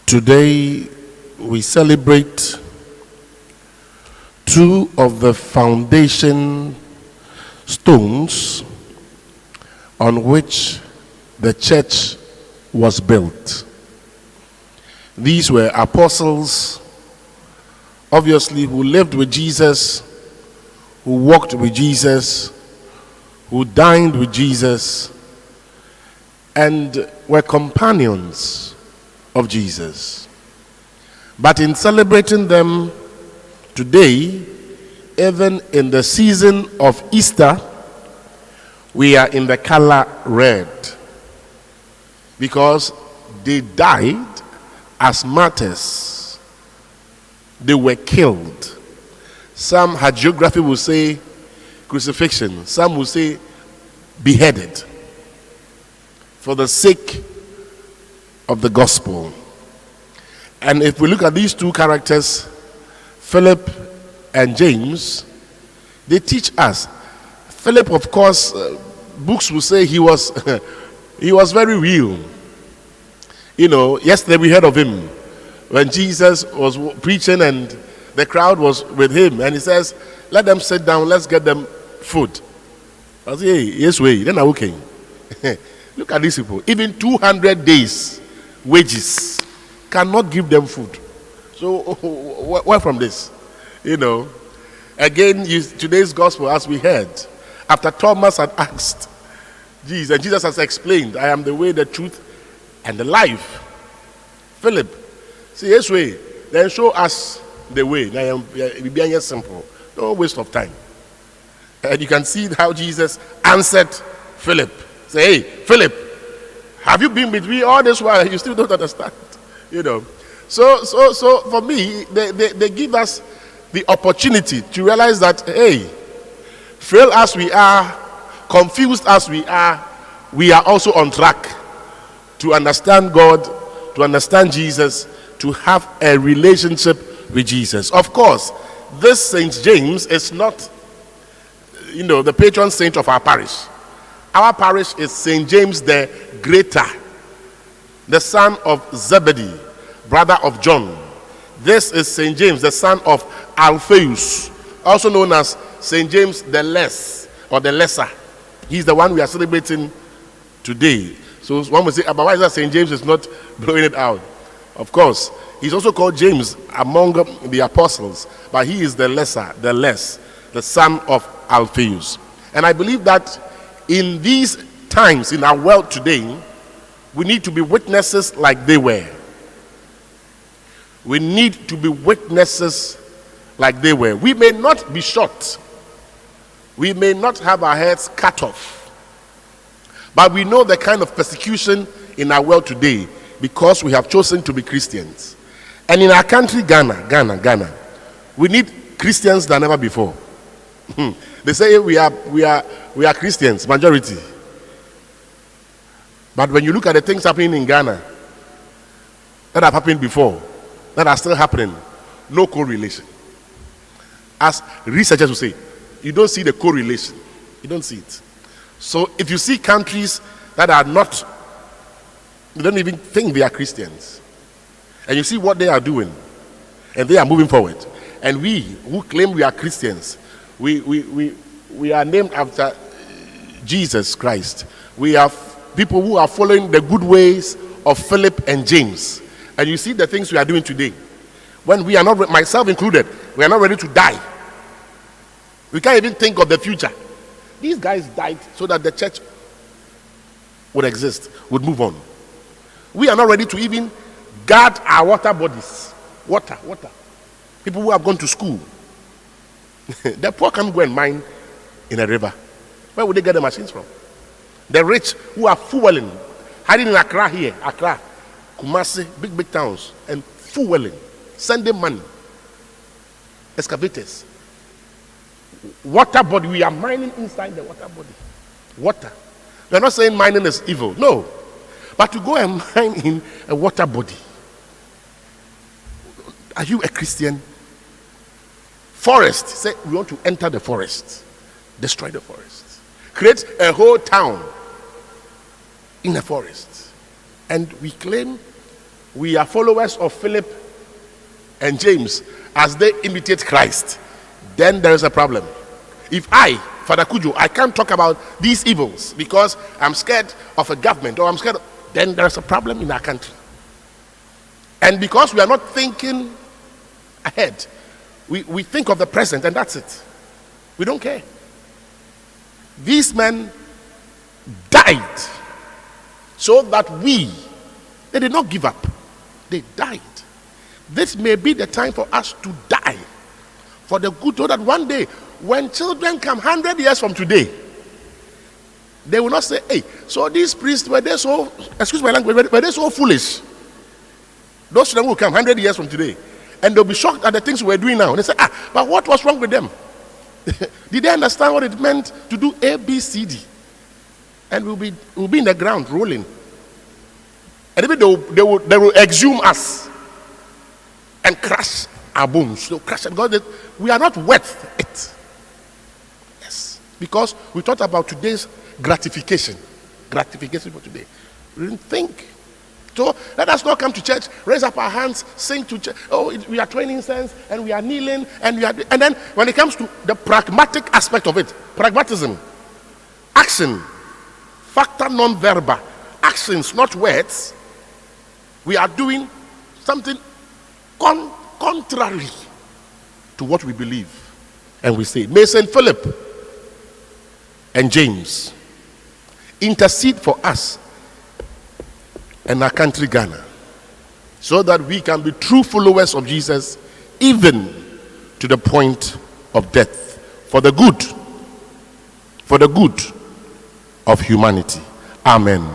Today we celebrate two of the foundation stones on which the church was built. These were apostles, obviously, who lived with Jesus, who walked with Jesus, who dined with Jesus, and were companions of Jesus. But in celebrating them today, even in the season of Easter, we are in the color red because they died as martyrs. They were killed. Some hagiography will say crucifixion, some will say beheaded for the sake of the gospel. And if we look at these two characters, Philip and James, they teach us. Philip, of course, books will say he was he was very real. You know, yesterday we heard of him when Jesus was preaching and the crowd was with him, and he says, "Let them sit down, let's get them food." I say, "Hey, yes, way." Then I okay. Look at these people. Even 200 days wages cannot give them food. So where from this? You know. Again, today's gospel, as we heard, after Thomas had asked Jesus, and Jesus has explained, "I am the way, the truth, and the life." Philip, say, "Yes, way." Then show us the way. Now, it will be simple. No waste of time. And you can see how Jesus answered Philip. Say, "Hey, Philip, have you been with me all this while? You still don't understand." You know. So for me, they give us the opportunity to realize that, hey, frail as we are, confused as we are also on track to understand God, to understand Jesus, to have a relationship with Jesus. Of course, this St. James is not, the patron saint of our parish. Our parish is St. James the Greater, the son of Zebedee, brother of John. This is St. James, the son of Alphaeus, also known as St. James the Less or the Lesser. He's the one we are celebrating today. So one would say, "But why is that St. James is not blowing it out?" Of course, he's also called James among the apostles, but he is the lesser, the less, the son of Alphaeus. And I believe that in these times, in our world today, we need to be witnesses like they were. We need to be witnesses like they were. We may not be shot. We may not have our heads cut off. But we know the kind of persecution in our world today because we have chosen to be Christians. And in our country, Ghana, we need Christians than ever before. They say we are Christians, majority. But when you look at the things happening in Ghana that have happened before, that are still happening, no correlation. As researchers will say, you don't see the correlation. You don't see it. So if you see countries that are not, you don't even think they are Christians, and you see what they are doing, and they are moving forward, and we who claim we are Christians, we are named after Jesus Christ. We are people who are following the good ways of Philip and James, and you see the things we are doing today. When we are not, myself included, we are not ready to die. We can't even think of the future. These guys died so that the church would exist, would move on. We are not ready to even guard our water bodies. Water. People who have gone to school. The poor can't go and mine in a river. Where would they get the machines from? The rich who are fueling, hiding in Accra here, Accra, Kumasi, big towns, and fueling, sending money. Excavators. Water body, we are mining inside the water body. Water. We are not saying mining is evil, no. But to go and mine in a water body. Are you a Christian? Forest. Say we want to enter the forest. Destroy the forest. Create a whole town in a forest. And we claim we are followers of Philip and James as they imitate Christ, then there is a problem. If I, Father Kujo, I can't talk about these evils because I'm scared of a government or I'm scared, then there's a problem in our country. And because we are not thinking ahead, we think of the present and that's it. We don't care. These men died so that they did not give up. They died. This may be the time for us to die for the good, so that one day when children come 100 years from today, they will not say, hey, so these priests, were they so, excuse my language, were they so foolish? Those children will come 100 years from today and they'll be shocked at the things we're doing now. And they say, but what was wrong with them? Did they understand what it meant to do A, B, C, D? And we'll be in the ground rolling. And even they will exhume us and crush our bones. They'll crush it because we are not worth it. Yes. Because we thought about today's gratification. Gratification for today. We didn't think. So let us not come to church, raise up our hands, sing to church. Oh, we are throwing incense and we are kneeling and then when it comes to the pragmatic aspect of it, pragmatism, action, factor non-verbal, actions, not words, we are doing something contrary to what we believe. And we say, may St. Philip and James intercede for us and our country Ghana, so that we can be true followers of Jesus, even to the point of death, for the good of humanity. Amen.